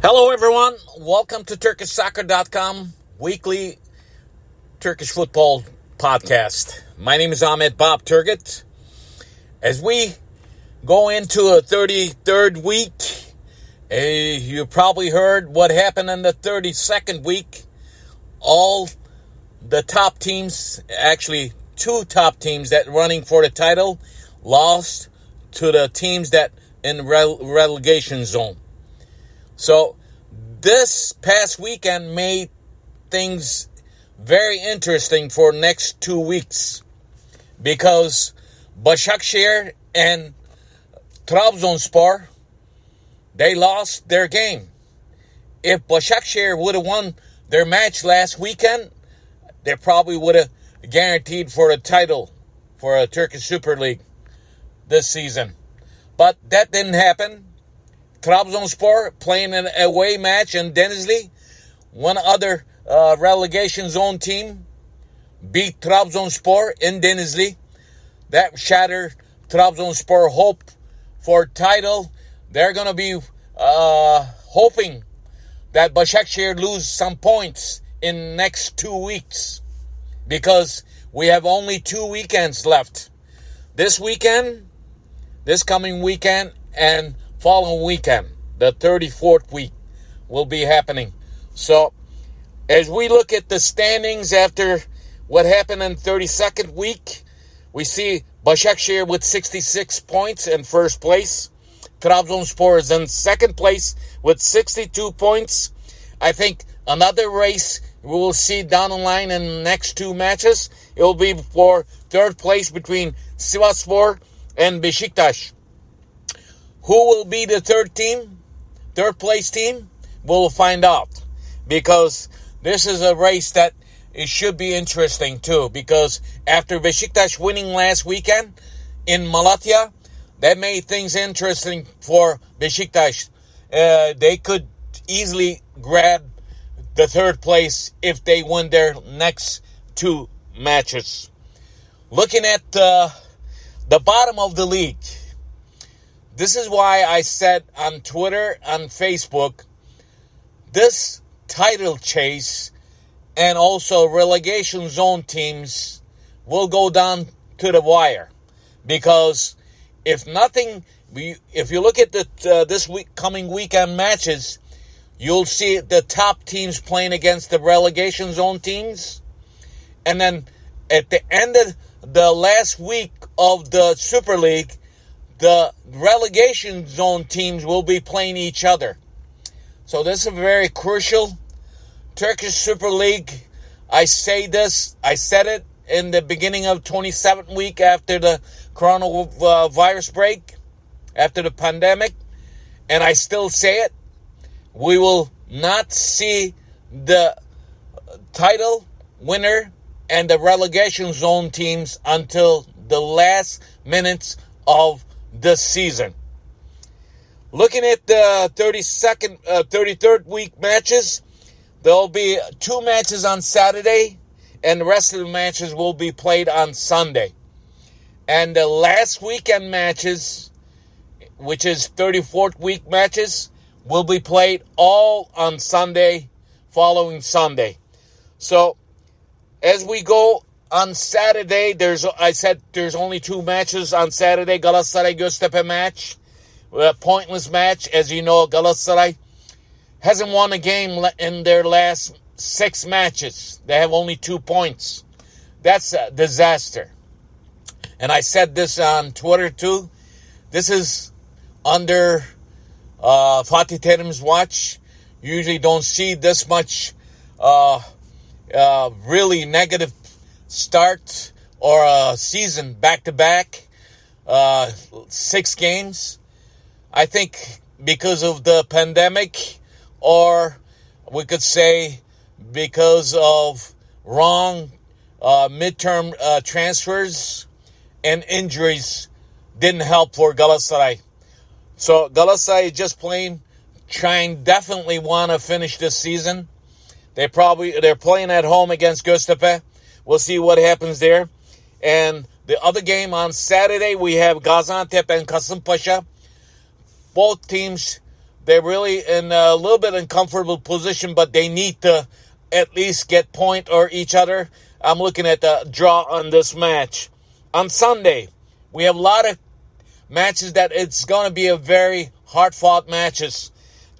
Hello, everyone. Welcome to TurkishSoccer.com weekly Turkish football podcast. My name is Ahmet Bob Turgut. As we go into a 33rd week, you probably heard what happened in the 32nd week. All the top teams, actually two top teams that running for the title, lost to the teams that in relegation zone. So this past weekend made things very interesting for next 2 weeks because Başakşehir and Trabzonspor, they lost their game. If Başakşehir would have won their match last weekend, they probably would have guaranteed for a title for a Turkish Super League this season. But that didn't happen. Trabzonspor playing an away match in Denizli. One other relegation zone team beat Trabzonspor in Denizli. That shattered Trabzonspor hope for title. They're going to be hoping that Başakşehir lose some points in next 2 weeks because we have only 2 weekends left. This weekend, this coming weekend, and following weekend, the 34th week, will be happening. So, as we look at the standings after what happened in 32nd week, we see Başakşehir with 66 points in first place. Trabzonspor is in second place with 62 points. I think another race we will see down the line in the next two matches. It will be for third place between Sivasspor and Beşiktaş. Who will be the third place team? We'll find out. Because this is a race that it should be interesting too. Because after Beşiktaş winning last weekend in Malatya, that made things interesting for Beşiktaş. They could easily grab the third place if they win their next two matches. Looking at the bottom of the league, this is why I said on Twitter, on Facebook, this title chase and also relegation zone teams will go down to the wire. Because if you look at this coming weekend matches, you'll see the top teams playing against the relegation zone teams. And then at the end of the last week of the Super League, the relegation zone teams will be playing each other. So this is very crucial. Turkish Super League, I said it in the beginning of 27th week after the coronavirus break, after the pandemic, and I still say it. We will not see the title winner and the relegation zone teams until the last minutes of this season. Looking at the 33rd week matches, there will be 2 matches on Saturday, and the rest of the matches will be played on Sunday. And the last weekend matches, which is 34th week matches, will be played all on Sunday, following Sunday. So, as we go on Saturday, there's only 2 matches on Saturday. Galatasaray-Göztepe match, a pointless match. As you know, Galatasaray hasn't won a game in their last 6 matches. They have only 2 points. That's a disaster. And I said this on Twitter too. This is under Fatih Terim's watch. Usually don't see this much really negative start or a season back-to-back, 6 games. I think because of the pandemic, or we could say because of wrong midterm transfers and injuries didn't help for Galatasaray. So Galatasaray is just definitely want to finish this season. They're playing at home against Göztepe. We'll see what happens there. And the other game on Saturday, we have Gaziantep and Kasımpaşa. Both teams they're really in a little bit uncomfortable position, but they need to at least get point or each other. I'm looking at the draw on this match. On Sunday, we have a lot of matches that it's going to be a very hard-fought matches.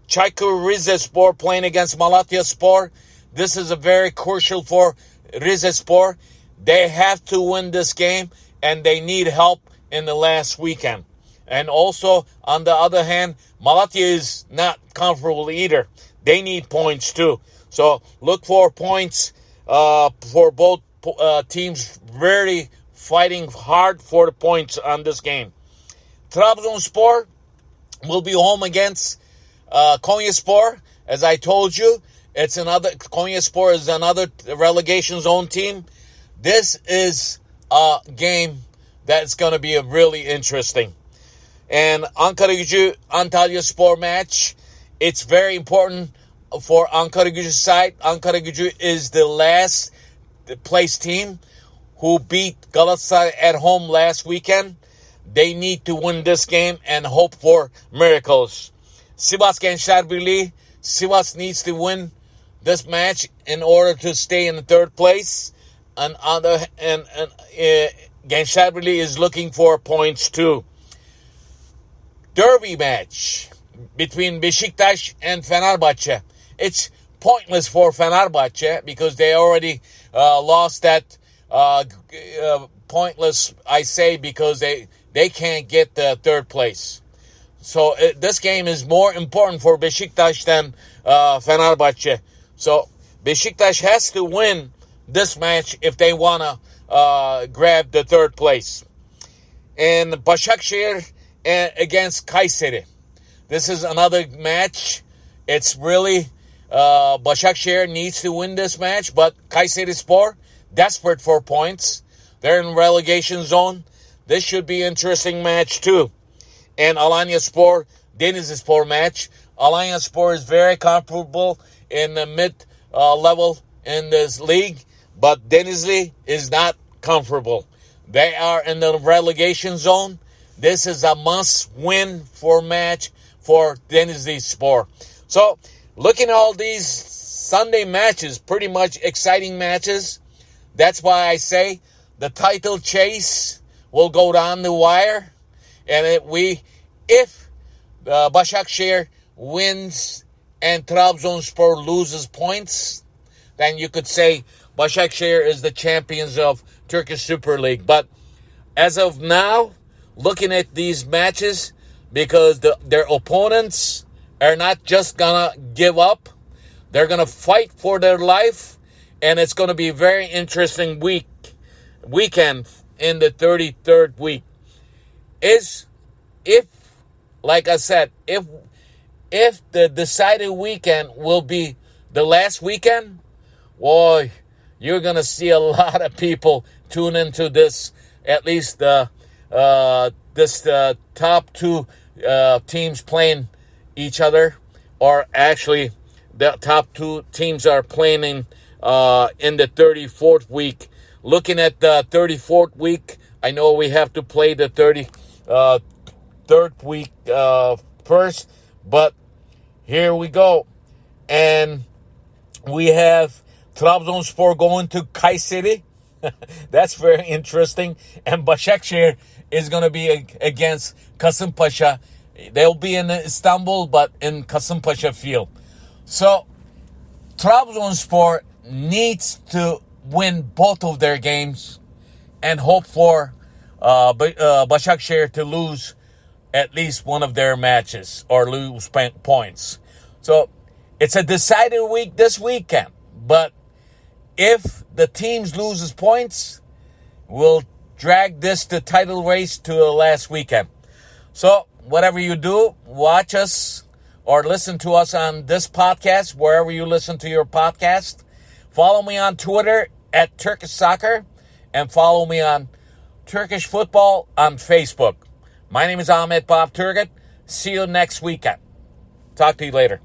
Çaykur Rizespor playing against Malatyaspor. This is a very crucial for Rizespor. They have to win this game, and they need help in the last weekend. And also, on the other hand, Malatya is not comfortable either. They need points too. So look for points for both teams, really fighting hard for the points on this game. Trabzonspor will be home against Konyaspor. As I told you, Konyaspor is another relegation zone team. This is a game that's going to be really interesting. And Ankaragücü Antalyaspor match, it's very important for Ankaragücü's side. Ankaragücü is the last place team who beat Galatasaray at home last weekend. They need to win this game and hope for miracles. Sivas Gençler Birliği, Sivas needs to win this match in order to stay in the third place. And Gençler Birliği is looking for points too. Derby match between Beşiktaş and Fenerbahçe. It's pointless for Fenerbahçe because they already lost that. Pointless, I say, because they can't get the third place. So this game is more important for Beşiktaş than Fenerbahçe. So Beşiktaş has to win this match if they want to grab the third place. And Başakşehir against Kayseri. This is another match. It's really Başakşehir needs to win this match, but Kayserispor desperate for points. They're in relegation zone. This should be an interesting match too. And Alanyaspor, Denizlispor match. Alanyaspor is very comfortable in the mid-level in this league, but Denizli is not comfortable. They are in the relegation zone. This is a must-win for match for Denizlispor. So, looking at all these Sunday matches, pretty much exciting matches. That's why I say the title chase will go down the wire. And if Başakşehir wins and Trabzonspor loses points, then you could say Başakşehir is the champions of Turkish Super League. But as of now, looking at these matches, because their opponents are not just gonna give up, they're gonna fight for their life, and it's gonna be a very interesting weekend in the 33rd week. Like I said, if the decided weekend will be the last weekend, boy, you're gonna see a lot of people tune into this. At least the top two teams playing each other, or actually the top two teams are playing in the 34th week. Looking at the 34th week, I know we have to play the 33rd week first, but here we go. And we have Trabzonspor going to Kayseri. That's very interesting. And Başakşehir is going to be against Kasımpaşa. They'll be in Istanbul, but in Kasımpaşa field. So, Trabzonspor needs to win both of their games and hope for Başakşehir to lose at least one of their matches or lose points. So, it's a decided week this weekend. But if the teams loses points, we'll drag this to title race to the last weekend. So, whatever you do, watch us or listen to us on this podcast, wherever you listen to your podcast. Follow me on Twitter at Turkish Soccer, and follow me on Turkish Football on Facebook. My name is Ahmet Bob Turgut. See you next weekend. Talk to you later.